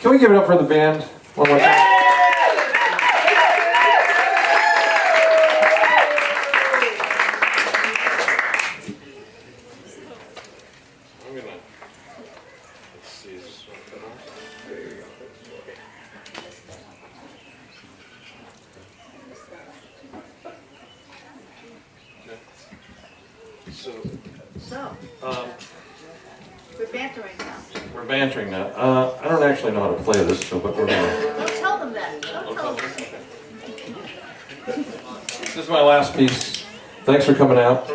Can we give it up for the band one more time? We're bantering now. We're bantering now. I don't actually know how to play this, so but we're gonna. Don't tell them that. Don't tell them. This is my last piece. Thanks for coming out.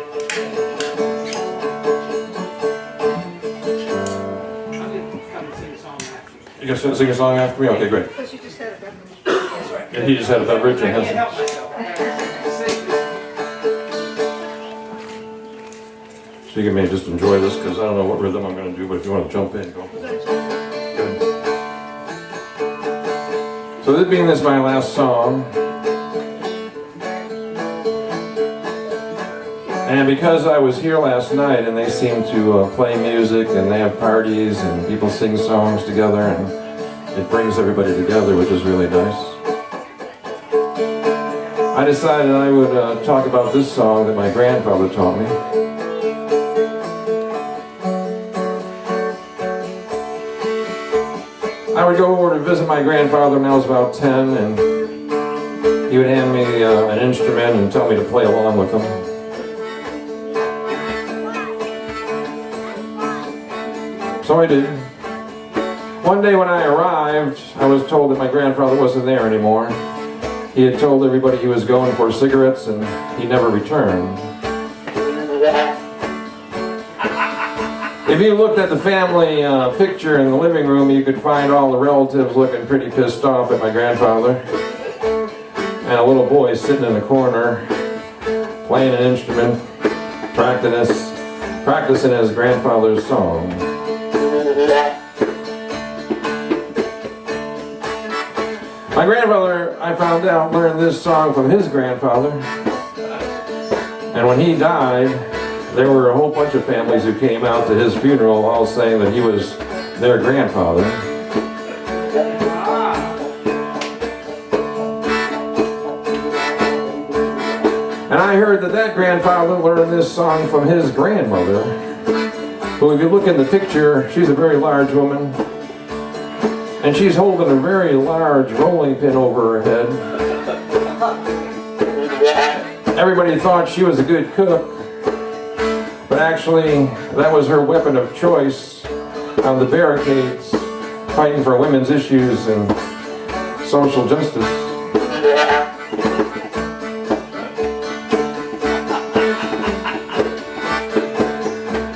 You guys gonna sing a song after me? Okay, great. Because you just had a beverage. Yeah, he just had a beverage and has. So you can maybe just enjoy this because I don't know what rhythm I'm going to do, but if you want to jump in, go. Good. So this being my last song, and because I was here last night and they seem to play music and they have parties and people sing songs together and it brings everybody together, which is really nice. I decided I would talk about this song that my grandfather taught me. I would go over to visit my grandfather when I was about 10, and he would hand me an instrument and tell me to play along with him. So I did. One day when I arrived, I was told that my grandfather wasn't there anymore. He had told everybody he was going for cigarettes, and he never returned. If you looked at the family picture in the living room, you could find all the relatives looking pretty pissed off at my grandfather. And a little boy sitting in the corner, playing an instrument, practicing his grandfather's song. My grandfather, I found out, learned this song from his grandfather. And when he died, there were a whole bunch of families who came out to his funeral all saying that he was their grandfather. And I heard that that grandfather learned this song from his grandmother, who, if you look in the picture, she's a very large woman. And she's holding a very large rolling pin over her head. Everybody thought she was a good cook. But actually, that was her weapon of choice on the barricades, fighting for women's issues and social justice.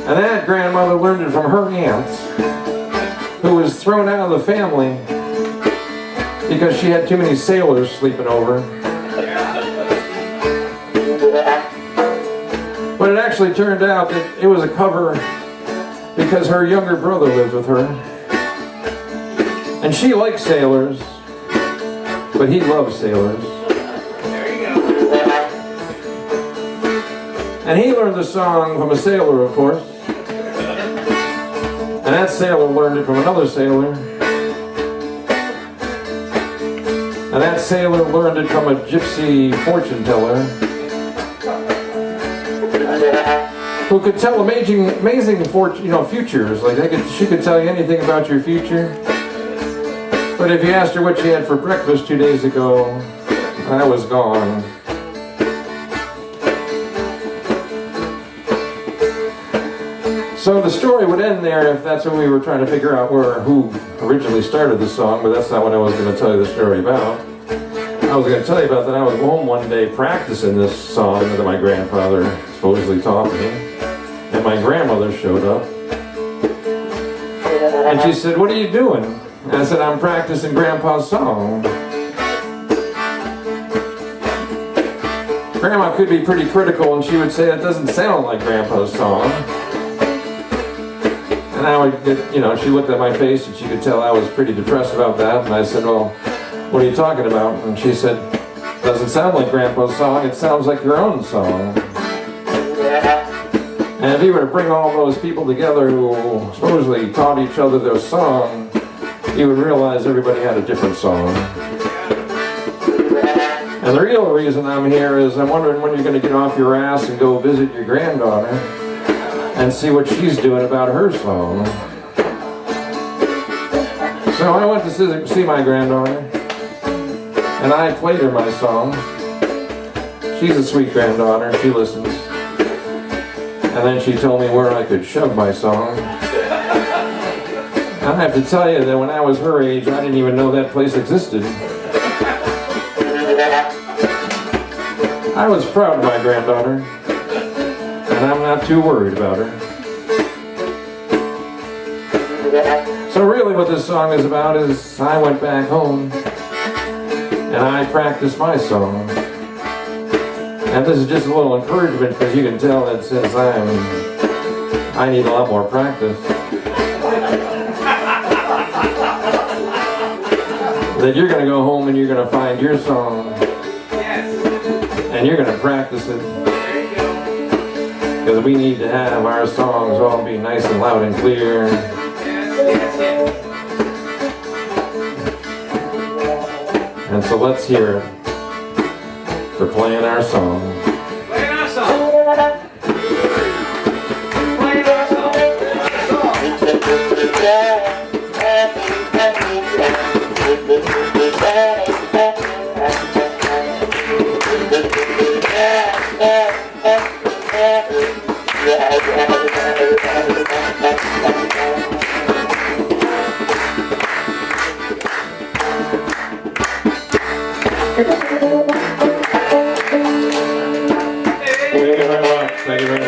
And that grandmother learned it from her aunt, who was thrown out of the family because she had too many sailors sleeping over. But it actually turned out that it was a cover because her younger brother lived with her. And she liked sailors, but he loved sailors. There you go. And he learned the song from a sailor, of course. And that sailor learned it from another sailor. And that sailor learned it from a gypsy fortune teller, who could tell amazing futures. Like she could tell you anything about your future. But if you asked her what she had for breakfast 2 days ago, I was gone. So the story would end there if that's what we were trying to figure out who originally started the song, but that's not what I was going to tell you the story about. I was going to tell you about that I was home one day practicing this song that my grandfather supposedly taught me, and my grandmother showed up. And she said, "What are you doing?" And I said, "I'm practicing Grandpa's song." Grandma could be pretty critical, and she would say, "It doesn't sound like Grandpa's song." And I would get, she looked at my face and she could tell I was pretty depressed about that. And I said, "Well, what are you talking about?" And she said, "It doesn't sound like Grandpa's song, it sounds like your own song." And if he were to bring all those people together who supposedly taught each other their song, he would realize everybody had a different song. And the real reason I'm here is I'm wondering when you're going to get off your ass and go visit your granddaughter and see what she's doing about her song. So I went to see my granddaughter, and I played her my song. She's a sweet granddaughter, she listens. And then she told me where I could shove my song. I have to tell you that when I was her age, I didn't even know that place existed. I was proud of my granddaughter, and I'm not too worried about her. So really what this song is about is I went back home and I practiced my song. And this is just a little encouragement because you can tell that since I need a lot more practice, that you're going to go home and you're going to find your song and you're going to practice it. Because we need to have our songs all be nice and loud and clear. And so let's hear it for playing our song. Playing our song. Playing our song. Thank you very much. Thank you very much.